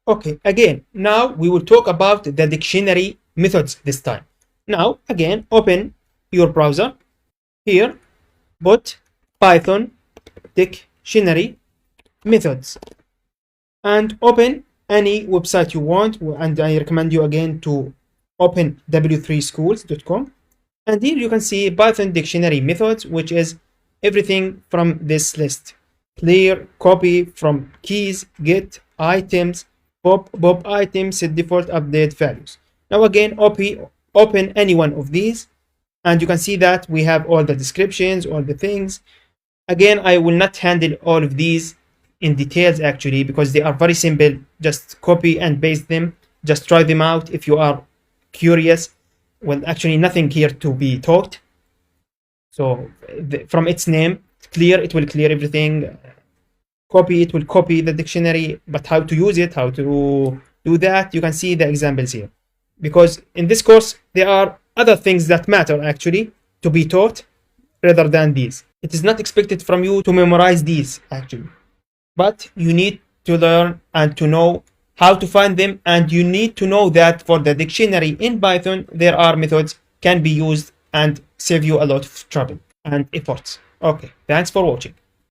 Okay, again, now we will talk about the dictionary methods this time. Now, again, open your browser. Here, put Python dictionary methods and open any website you want. And I recommend you again to open w3schools.com. And here you can see Python dictionary methods, which is everything from this list. Clear, copy from keys, get, items, pop items, set default, update values. Now again, open any one of these, and you can see that we have all the descriptions, all the things. Again, I will not handle all of these in details actually, because they are very simple. Just copy and paste them. Just try them out if you are curious. Well, actually nothing here to be taught. So from its name, clear, it will clear everything. Copy, it will copy the dictionary, but how to use it, how to do that, you can see the examples here. Because in this course, there are other things that matter actually to be taught rather than these. It is not expected from you to memorize these actually, but you need to learn and to know how to find them, and you need to know that for the dictionary in Python, there are methods can be used and save you a lot of trouble and efforts. Okay, thanks for watching.